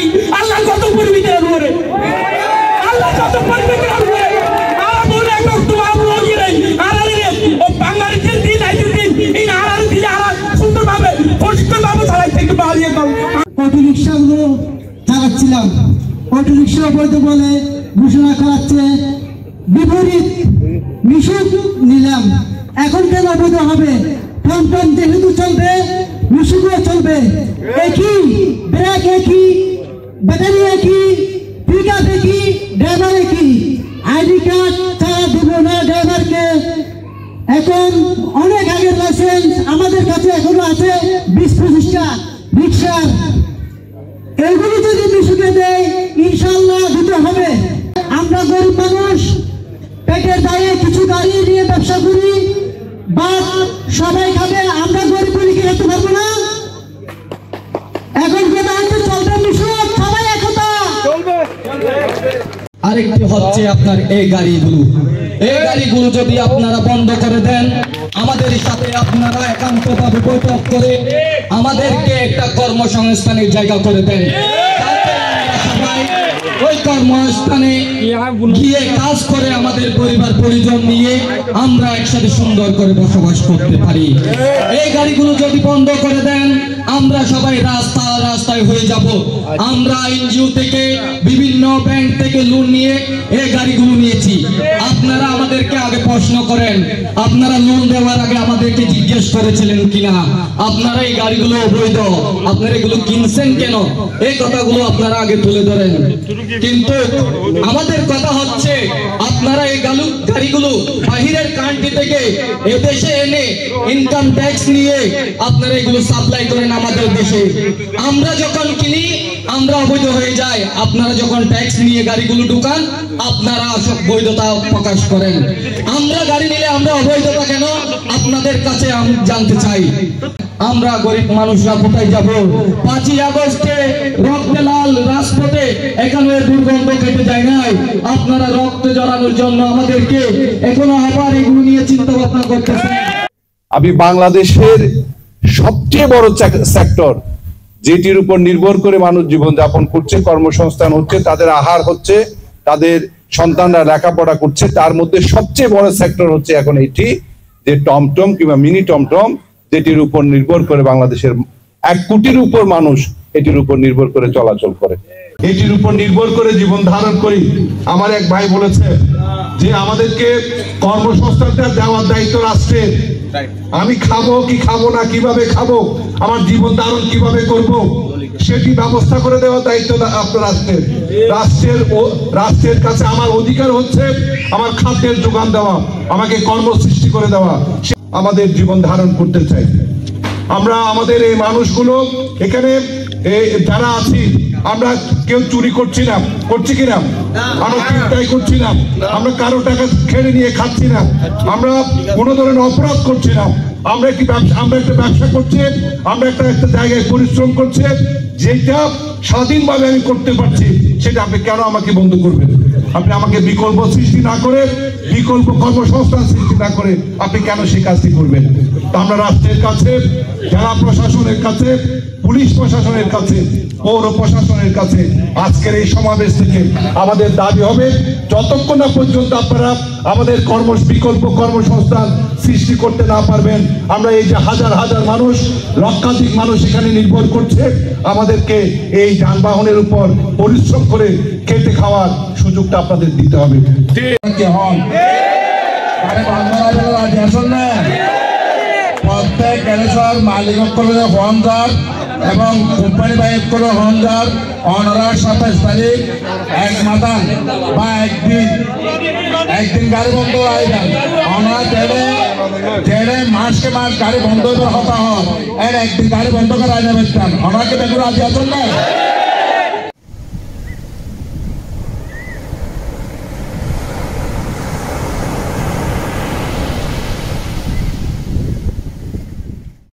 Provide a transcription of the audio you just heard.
জানি আল্লাহ কত পরিমিতের উপরে আল্লাহ কত পরিমিতের উপরে আর বলে একটু বাবু লগি নাই আর ও বাঙালিদের দিন আইতে দিন এই আর দিলে আর সুন্দরভাবে পরিষ্কারভাবে চালাই থেকে বাড়িয়ে দাও। অটো রিক্সাগুলো চালাচ্ছিলাম, অটো রিক্সা বলতে বলে ঘোষণা করাচ্ছে বিপরীত মিশুক নিলাম। এখন কেন অবৈধ হবে? টমটম যেহেতু চলবে মিশুকও চলবে, একই ব্রেক একই, ব্যাটারি একই, পিক আপ একই, ড্রাইভার একই। আইডি কার্ড ছাড়া দেব না ড্রাইভারকে। এখন অনেক আগের লাইসেন্স আমাদের কাছে এখনো আছে 20-25টা রিক্সার। এগুলি যদি মিশুকে দেয় ইনশাল্লাহ দিতে হবে। আমরা গরিব মানুষ, পেটের দায়ে কিছু গাড়ি নিয়ে ব্যবসা করি, বাদ সবাই খাবে, আমরা গরিব বলি কি খেতে পারবো না? এখন যে দায়িত্ব চলবে মিশুক, সবাই একতা চলবে। আরেকটি হচ্ছে আপনার এই গাড়িগুলো যদি আপনারা বন্ধ করে দেন, আমাদের সাথে আপনারা একান্তভাবে বৈঠক করে আমাদেরকে একটা কর্মসংস্থানের জায়গা করে দেন, ওই কর্মস্থানে গিয়ে কাজ করে আমাদের পরিবার পরিজন নিয়ে আমরা একসাথে সুন্দর করে বসবাস করতে পারি। এই গাড়িগুলো যদি বন্ধ করে দেন, আমরা সবাই রাস্তায় হয়ে যাব। আমরা এনজিও থেকে বিভিন্ন ব্যাংক থেকে লোন নিয়ে এই গাড়িগুলো নিয়েছি। আপনারা আমাদেরকে আগে প্রশ্ন করেন, আপনারা লোন দেওয়ার আগে আমাদেরকে জিজ্ঞেস করেছিলেন কিনা আপনারা এই গাড়িগুলো অবৈধ, আপনারা এগুলো কিনছেন কেন? এই কথাগুলো আপনারা আগে তুলে ধরেন। কিন্তু আমাদের কথা হচ্ছে আপনারা এই গাড়িগুলো বাহিরের কান্ট্রি থেকে এদেশে এনে ইনকাম ট্যাক্স নিয়ে আপনারা এগুলো সাপ্লাই করেন আমাদের দেশে। আমরা যখন কিনি আমরা অবৈধ হয়ে যাই, আপনারা যখন ট্যাক্স নিয়ে গাড়িগুলো ঢুকান আপনারা সব বৈধতা প্রকাশ করেন। আমরা গাড়ি নিলে আমরা অবৈধতা কেন আপনাদের কাছে আমি জানতে চাই। আমরা গরিব মানুষরা কোথায় যাব? 5ই আগস্টে রক্তে লাল রাজপথে এখানে দুর্গন্ধ কেটে যায় নাই, আপনারা রক্ত জড়ানোর জন্য আমাদেরকে এখনো আবার এগুলো নিয়ে চিন্তা ভাবনা করতেছেন। আমি বাংলাদেশের সবচেয়ে বড় সেক্টর যেটির উপর নির্ভর করে মানুষ জীবন যাপন করছে, কর্মসংস্থান হচ্ছে, তাদের আহার হচ্ছে, তাদের সন্তানরা লেখাপড়া করছে, তার মধ্যে সবচেয়ে বড় সেক্টর হচ্ছে এখন এটি যে টমটম কিংবা মিনি টমটম, যেটির উপর নির্ভর করে বাংলাদেশের 1 কোটির উপর মানুষ এটির উপর নির্ভর করে চলাচল করে, এটির উপর নির্ভর করে জীবন ধারণ করি। আমার এক ভাই বলেছে যে আমাদেরকে কর্মসংস্থানটা দেওয়ার দায়িত্ব রাষ্ট্রের। আমি খাবো কি খাবো না, কিভাবে খাবো, আমার জীবন ধারণ কিভাবে করব, সেটি ব্যবস্থা করে দেওয়ার দায়িত্ব আপনার রাষ্ট্রের। রাষ্ট্রের কাছে আমার অধিকার হচ্ছে আমার খাদ্যের যোগান দেওয়া, আমাকে কর্ম সৃষ্টি করে দেওয়া, আমাদের জীবন ধারণ করতে চাই। আমরা আমাদের এই মানুষগুলো এখানে যারা আছি আমরা কেউ চুরি করছি না, করছি কিনা? আমরা চিন্তাই করছি না, আমরা কারো টাকা খেয়ে নিয়ে খাচ্ছি না, আমরা কোনো ধরনের অপরাধ করছি না। আমরা একটা ব্যবসা করছি, আমরা একটা জায়গায় পরিশ্রম করছি, যেটা স্বাধীনভাবে আমি করতে পারছি, সেটা আপনি কেন আমাকে বন্ধ করবেন? আপনি আমাকে বিকল্প সৃষ্টি না করে, বিকল্প কর্মসংস্থান সৃষ্টি না করে আপনি কেন সেই কাজটি করবেন? তা আমরা রাষ্ট্রের কাছে, জেলা প্রশাসনের কাছে, পুলিশ প্রশাসনের কাছে, পৌর প্রশাসনের কাছে আজকের এই সমাবেশ থেকে আমাদের দাবি হবে, যতক্ষণ না পর্যন্ত আপনারা আমাদের বিকল্প কর্মসংস্থান সৃষ্টি করতে না পারবেন, আমরা এই যে হাজার হাজার মানুষ, লক্ষাধিক মানুষ এখানে নির্ভর করছে, আমাদেরকে এই যানবাহনের উপর পরিশ্রম করে খেতে খাওয়ার সুযোগটা আপনাদের দিতে হবে। প্রত্যেক গ্যারেজর মালিক হনজার এবং কোম্পানি বাইক করে হনজার অনারার 27 তারিখ এক মাদান বা একদিন গাড়ি বন্ধ আইবেন, অনার যেড়ে মাসকে মাস গাড়ি বন্ধ হওয়ার কথা হয়, একদিন গাড়ি বন্ধ করে আইনে বেচতেন, ওনাকে দেখুন আজ আসুন না।